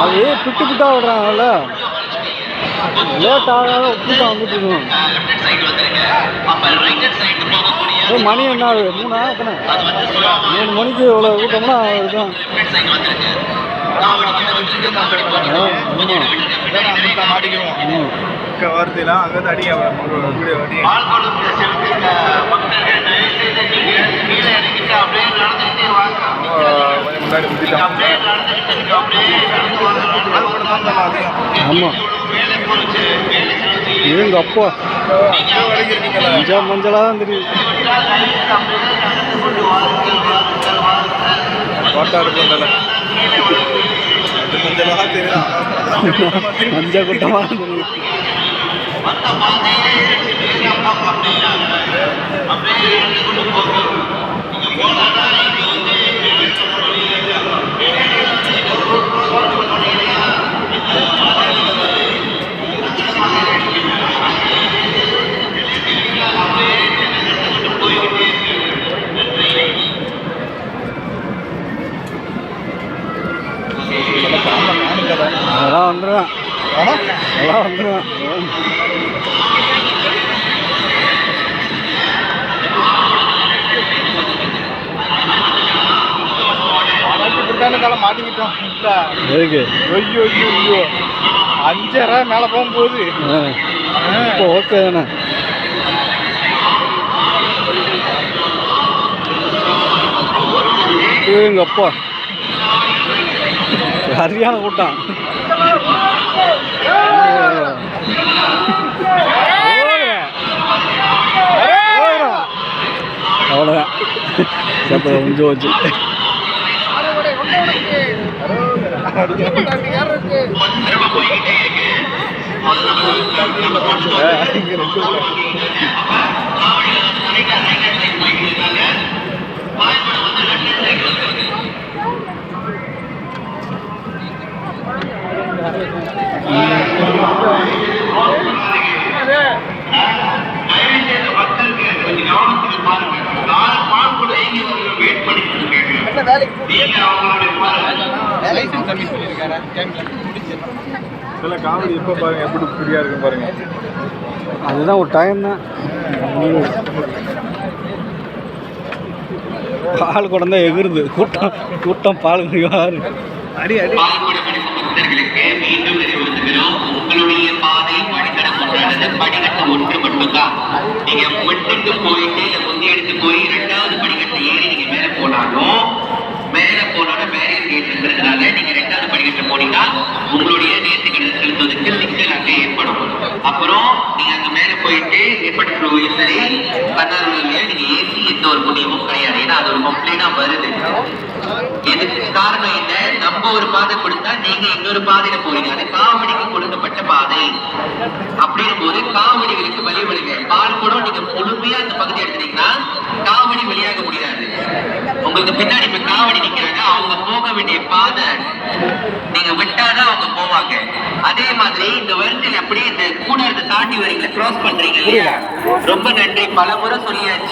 அது பிட்டு பிட்டா விடுறாங்கல்ல, லேட் ஆகாத கூட்டம் வந்துட்டு இருக்கணும். மணி என்ன ஆகுது? 3 எத்தனை? 3 மணிக்கு இவ்வளோ கூட்டம்னா இதுதான். வார்த்தையெல்லாம் அங்கே அடிக்க முன்னாடி முந்திட்டான். ஆமாம், எங்க அப்பா மஞ்சளாக தான் தெரியுது. மஞ்சள் கூட்டமாக தெரியுது. அதெல்லாம் வந்துடுவேன், அதெல்லாம் வந்துடுவேன். மாட்டிக்கிட்டோம். எதுக்கு? ஐயோ ஐயோ ஐயோ, 5,000 மேலே போகும்போது இப்போ ஓகே தானே. எங்க அப்பா சரியான கூட்டம். அவ்வளோதான், சத்த கொஞ்சம் வச்சு காமெடி எப்போ பாருங்க, எப்படி ஃப்ரீயா இருக்கு பாருங்க. அதுதான் ஒரு டைம் தான். பால் குடம் தான் எகிருது, கூட்டம் கூட்டம் பால் குடிவாரு. அடி அடி உங்களுடைய பாதை படிக்கட்டு ஒன்று மட்டும்தான். நீங்க விட்டுட்டு போயிட்டு முந்தி எடுத்து போய் 2வது படிக்கட்டை ஏறி நீங்க மேல போனாலும் பேரியர் கேட் இருக்கிறதுனால நீங்க 2வது படிக்கட்டை போனீங்கன்னா உங்களுடைய நேர்த்திக்கடன் செலுத்துவதற்கு சிக்கல் அங்கே ஏற்படும். அப்புறம் நீங்க அங்க மேல போயிட்டு ஏற்பட்டு சரி கண்ணாடியில நீங்க ஏசி எந்த ஒரு புண்ணியமும் கிடையாது. ஏன்னா அது ஒரு கம்ப்ளைண்டா வருது. இதுக்கு காரணம் என்ன? நம்ம ஒரு பாதை கொடுத்தா நீங்க இன்னொரு பாதையில போறீங்க. அது காவடிக்கு கொடுக்கப்பட்ட பாதை. அப்படிங்கும் போது காவடிகளுக்கு வழிபடுங்க. பால் கூட நீங்க முழுமையா அந்த பகுதி எடுத்துட்டீங்கன்னா காவடி வெளியாக முடியாது. உங்களுக்கு பின்னாடி இப்ப காவடி நிக்கிறாங்க, அவங்க போக வேண்டிய பாதை நீங்க விட்டாதான் அவங்க போவாங்க. அதே மாதிரி இந்த வரிசையில் அப்படியே இந்த கூட தாண்டி வரீங்களா, கிராஸ் பண்றீங்க இல்லையா? ரொம்ப நன்றி, பல முறை சொல்லியாச்சு.